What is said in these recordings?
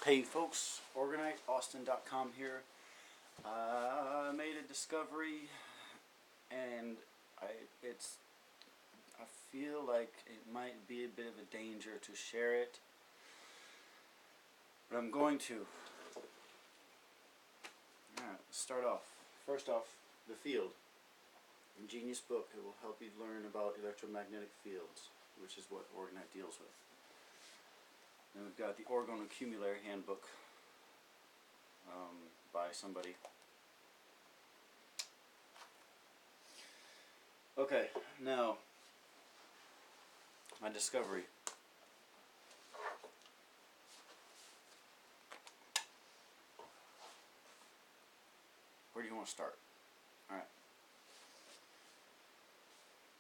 Hey folks, Orgonite, here. I made a discovery, and I feel like it might be a bit of a danger to share it, but I'm going to. Alright, let's start off. First off, the field. Ingenious book. It will help you learn about electromagnetic fields, which is what Orgonite deals with. Then we've got the Orgone Accumulator Handbook by somebody. Okay, now my discovery. Where do you want to start? Alright.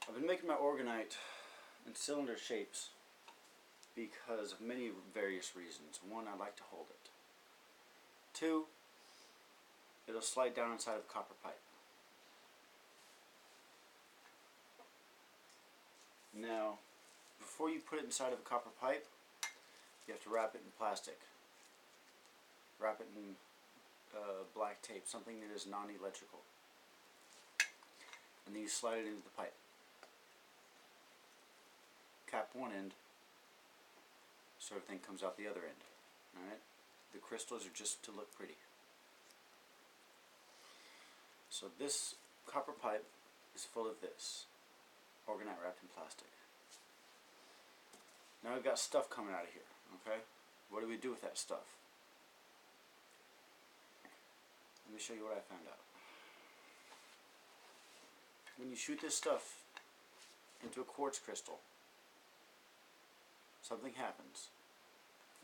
I've been making my Orgonite in cylinder shapes because of many various reasons. One, I like to hold it. Two, it'll slide down inside of a copper pipe. Now, before you put it inside of a copper pipe, you have to wrap it in plastic. Wrap it in black tape, something that is non-electrical. And then you slide it into the pipe. Cap one end, sort of thing comes out the other end. Alright? The crystals are just to look pretty. So this copper pipe is full of this Orgonite wrapped in plastic. Now we've got stuff coming out of here. Okay? What do we do with that stuff? Let me show you what I found out. When you shoot this stuff into a quartz crystal, something happens.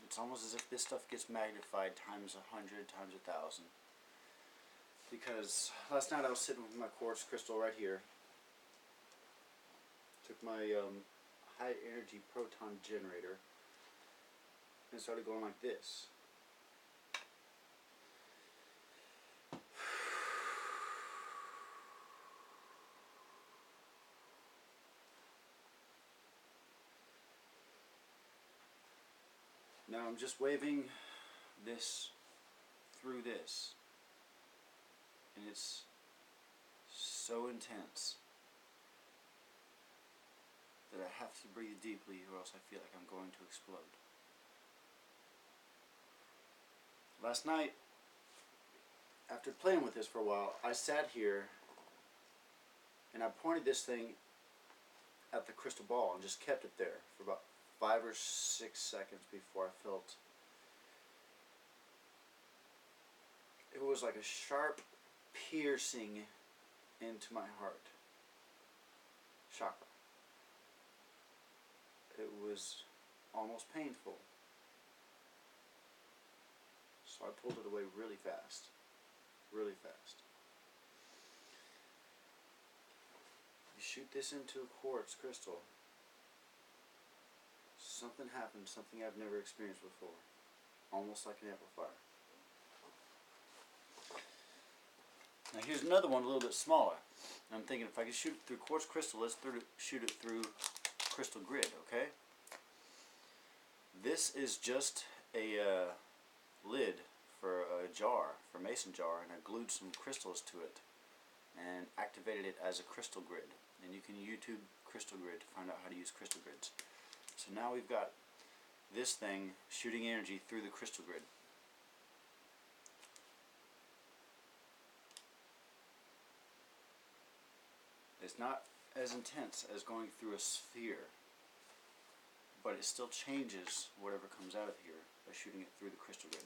It's almost as if this stuff gets magnified times 100, times 1,000. Because last night I was sitting with my quartz crystal right here. Took my high energy proton generator and started going like this. Now I'm just waving this through this, and it's so intense that I have to breathe deeply or else I feel like I'm going to explode. Last night, after playing with this for a while, I sat here and I pointed this thing at the crystal ball and just kept it there for about 5 or 6 seconds before I felt it was like a sharp piercing into my heart chakra. It was almost painful, so I pulled it away really fast, really fast. You shoot this into a quartz crystal, something happens, something I've never experienced before. Almost like an amplifier. Now here's another one a little bit smaller. I'm thinking if I could shoot it through quartz crystal, let's shoot it through crystal grid, okay? This is just a lid for a jar, for a mason jar, and I glued some crystals to it and activated it as a crystal grid. And you can YouTube crystal grid to find out how to use crystal grids. So now we've got this thing shooting energy through the crystal grid. It's not as intense as going through a sphere, but it still changes whatever comes out of here by shooting it through the crystal grid.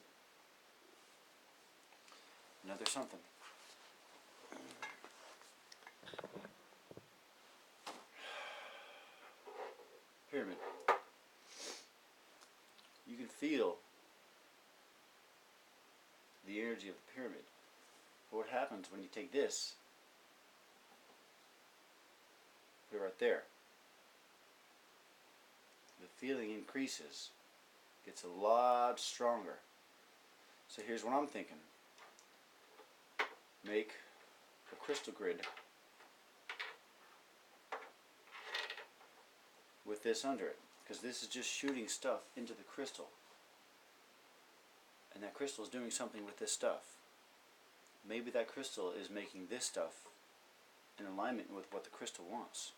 Another something. Pyramid. You can feel the energy of the pyramid. But what happens when you take this, put it right there, the feeling increases, gets a lot stronger. So here's what I'm thinking. Make a crystal grid with this under it, because this is just shooting stuff into the crystal. and that crystal is doing something with this stuff. Maybe that crystal is making this stuff in alignment with what the crystal wants.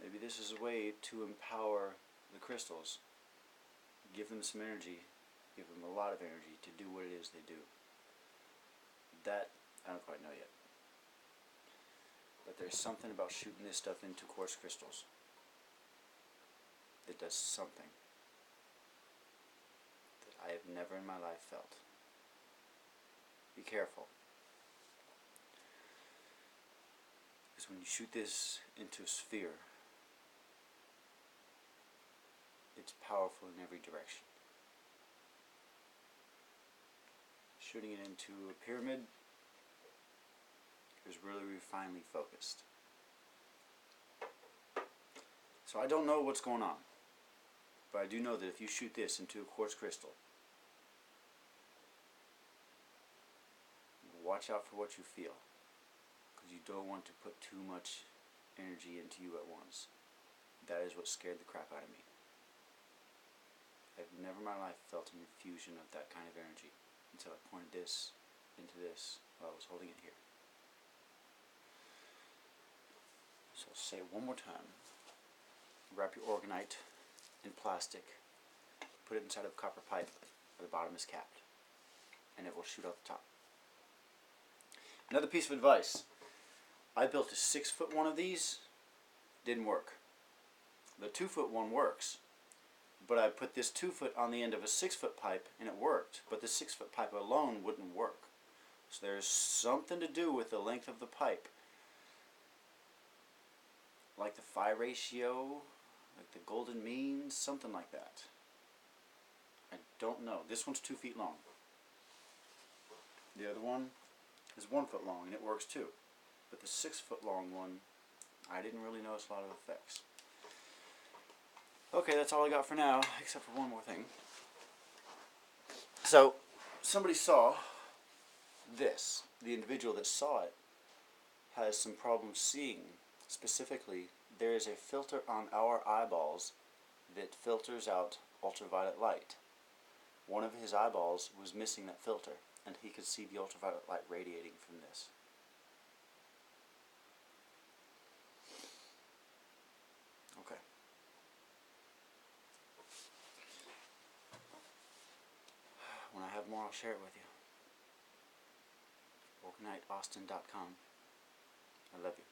Maybe this is a way to empower the crystals, give them some energy, give them a lot of energy to do what it is they do. That I don't quite know yet. But there's something about shooting this stuff into quartz crystals that does something that I have never in my life felt. Be careful. Because when you shoot this into a sphere, it's powerful in every direction. Shooting it into a pyramid is really finely focused. So I don't know what's going on, but I do know that if you shoot this into a quartz crystal, watch out for what you feel, because you don't want to put too much energy into you at once. That is what scared the crap out of me. I've never in my life felt an infusion of that kind of energy until I pointed this into this while I was holding it here. So I'll say it one more time. Wrap your Orgonite in plastic, put it inside of a copper pipe where the bottom is capped, and it will shoot out the top. Another piece of advice. I built a 6-foot one of these, didn't work. The 2-foot one works, but I put this 2-foot on the end of a 6-foot pipe and it worked, but the 6-foot pipe alone wouldn't work. So there's something to do with the length of the pipe. Like the phi ratio, like the golden mean, something like that. I don't know. This one's 2 feet long. The other one is 1 foot long and it works too. But the 6-foot long one, I didn't really notice a lot of effects. Okay, that's all I got for now, except for one more thing. So, somebody saw this. The individual that saw it has some problems seeing. Specifically, there is a filter on our eyeballs that filters out ultraviolet light. One of his eyeballs was missing that filter, and he could see the ultraviolet light radiating from this. Okay. When I have more, I'll share it with you. Orgoniteaustin.com. I love you.